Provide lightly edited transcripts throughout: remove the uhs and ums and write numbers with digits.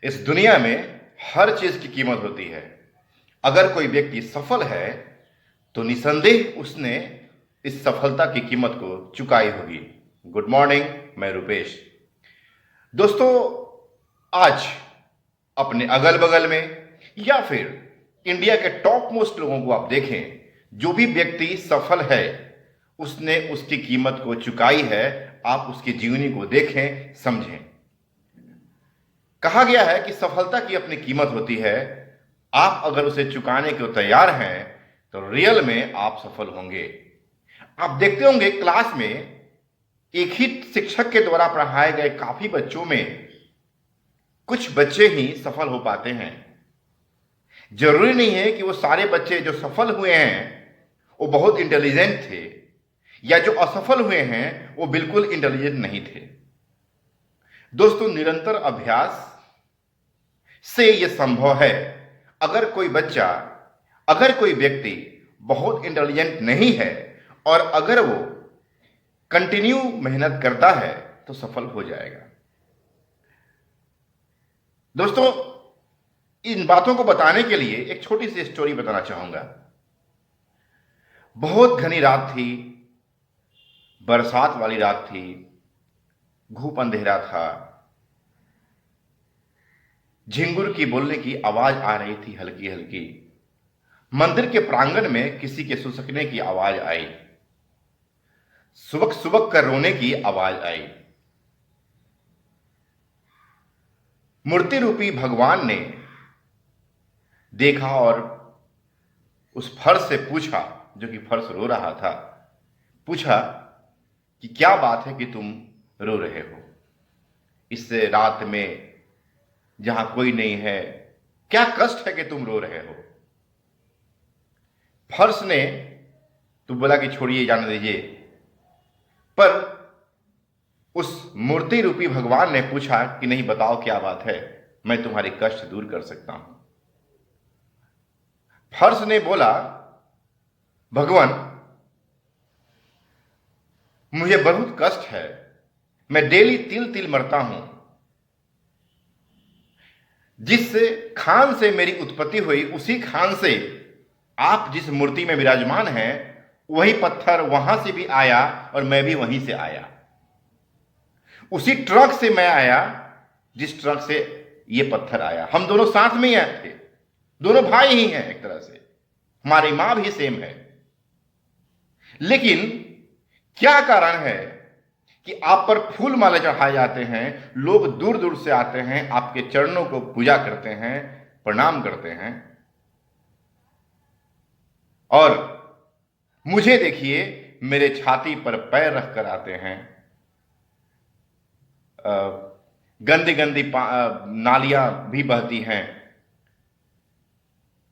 इस दुनिया में हर चीज की कीमत होती है। अगर कोई व्यक्ति सफल है तो निसंदेह उसने इस सफलता की कीमत को चुकाई होगी। गुड मॉर्निंग, मैं रुपेश। दोस्तों, आज अपने अगल बगल में या फिर इंडिया के टॉप मोस्ट लोगों को आप देखें, जो भी व्यक्ति सफल है उसने उसकी कीमत को चुकाई है। आप उसकी जीवनी को देखें, समझें। कहा गया है कि सफलता की अपनी कीमत होती है। आप अगर उसे चुकाने को तैयार हैं तो रियल में आप सफल होंगे। आप देखते होंगे क्लास में एक ही शिक्षक के द्वारा पढ़ाए गए काफी बच्चों में कुछ बच्चे ही सफल हो पाते हैं। जरूरी नहीं है कि वो सारे बच्चे जो सफल हुए हैं वो बहुत इंटेलिजेंट थे, या जो असफल हुए हैं वो बिल्कुल इंटेलिजेंट नहीं थे। दोस्तों, निरंतर अभ्यास से यह संभव है। अगर कोई बच्चा, अगर कोई व्यक्ति बहुत इंटेलिजेंट नहीं है और अगर वो कंटिन्यू मेहनत करता है तो सफल हो जाएगा। दोस्तों, इन बातों को बताने के लिए एक छोटी सी स्टोरी बताना चाहूंगा। बहुत घनी रात थी, बरसात वाली रात थी, घूप अंधेरा था, झिंगुर की बोलने की आवाज आ रही थी हल्की हल्की। मंदिर के प्रांगण में किसी के सुसकने की आवाज आई, सुबक सुबक कर रोने की आवाज आई। मूर्ति रूपी भगवान ने देखा और उस फर्श से पूछा, जो कि फर्श रो रहा था, पूछा कि क्या बात है कि तुम रो रहे हो इस रात में जहां कोई नहीं है? क्या कष्ट है कि तुम रो रहे हो? फर्श ने तो बोला कि छोड़िए, जाने दीजिए। पर उस मूर्ति रूपी भगवान ने पूछा कि नहीं, बताओ क्या बात है, मैं तुम्हारी कष्ट दूर कर सकता हूं। फर्श ने बोला, भगवान, मुझे बहुत कष्ट है, मैं डेली तिल तिल मरता हूं। जिस खान से मेरी उत्पत्ति हुई उसी खान से आप जिस मूर्ति में विराजमान हैं, वही पत्थर वहां से भी आया और मैं भी वहीं से आया। उसी ट्रक से मैं आया जिस ट्रक से ये पत्थर आया। हम दोनों साथ में ही आए थे, दोनों भाई ही हैं एक तरह से, हमारी मां भी सेम है। लेकिन क्या कारण है कि आप पर फूल माले चढ़ाए जाते हैं, लोग दूर दूर से आते हैं, आपके चरणों को पूजा करते हैं, प्रणाम करते हैं, और मुझे देखिए मेरे छाती पर पैर रख कर आते हैं। गंदी गंदी नालियां भी बहती हैं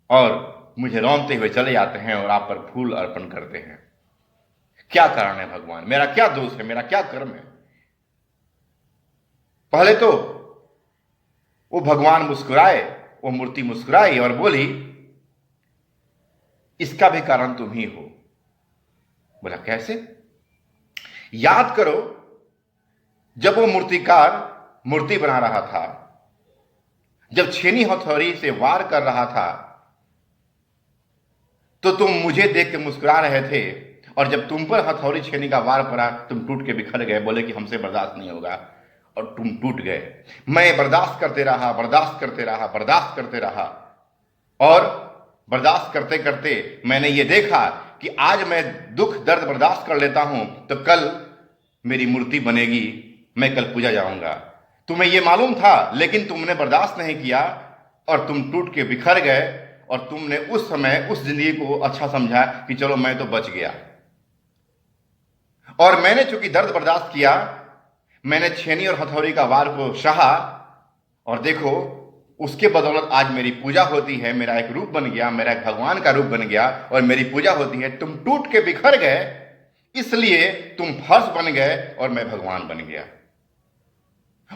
और मुझे रौंदते हुए चले जाते हैं और आप पर फूल अर्पण करते हैं। क्या कारण है भगवान? मेरा क्या दोष है? मेरा क्या कर्म है? पहले तो वो भगवान मुस्कुराए, वो मूर्ति मुस्कुराई और बोली, इसका भी कारण तुम ही हो। बोला, कैसे? याद करो, जब वो मूर्तिकार मूर्ति बना रहा था, जब छेनी हथौड़ी से वार कर रहा था, तो तुम मुझे देख के मुस्कुरा रहे थे, और जब तुम पर हथौड़ी छेनी का वार पड़ा तुम टूट के बिखर गए, बोले कि हमसे बर्दाश्त नहीं होगा, और तुम टूट गए। मैं बर्दाश्त करते रहा, बर्दाश्त करते रहा, बर्दाश्त करते रहा, और बर्दाश्त करते करते मैंने ये देखा कि आज मैं दुख दर्द बर्दाश्त कर लेता हूं तो कल मेरी मूर्ति बनेगी, मैं कल पूजा जाऊंगा। तुम्हें यह मालूम था, लेकिन तुमने बर्दाश्त नहीं किया और तुम टूट के बिखर गए, और तुमने उस समय उस जिंदगी को अच्छा समझा कि चलो मैं तो बच गया। और मैंने चूंकि दर्द बर्दाश्त किया, मैंने छेनी और हथौड़ी का वार को सहा, और देखो उसके बदौलत आज मेरी पूजा होती है, मेरा एक रूप बन गया, मेरा एक भगवान का रूप बन गया और मेरी पूजा होती है। तुम टूट के बिखर गए, इसलिए तुम फर्श बन गए और मैं भगवान बन गया।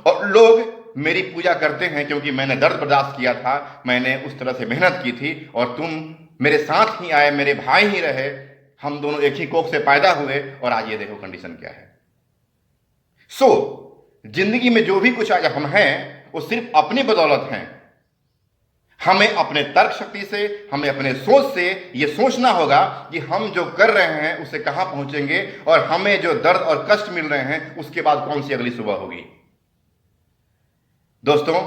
और लोग मेरी पूजा करते हैं क्योंकि मैंने दर्द बर्दाश्त किया था, मैंने उस तरह से मेहनत की थी, और तुम मेरे साथ ही आए, मेरे भाई ही रहे, हम दोनों एक ही कोख से पैदा हुए, और आज ये देखो कंडीशन क्या है। जिंदगी में जो भी कुछ आज हम हैं वो सिर्फ अपनी बदौलत हैं। हमें अपने तर्क शक्ति से, हमें अपने सोच से यह सोचना होगा कि हम जो कर रहे हैं उसे कहां पहुंचेंगे, और हमें जो दर्द और कष्ट मिल रहे हैं उसके बाद कौन सी अगली सुबह होगी। दोस्तों,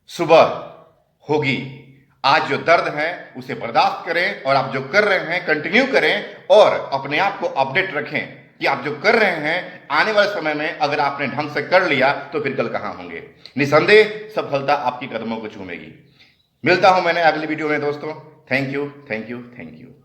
सुबह होगी। आज जो दर्द है उसे बर्दाश्त करें, और आप जो कर रहे हैं कंटिन्यू करें, और अपने आप को अपडेट रखें कि आप जो कर रहे हैं आने वाले समय में अगर आपने ढंग से कर लिया तो फिर कल कहां होंगे। निसंदेह सफलता आपकी कदमों को चूमेगी। मिलता हूं मैंने अगली वीडियो में दोस्तों। Thank you, thank you, thank you.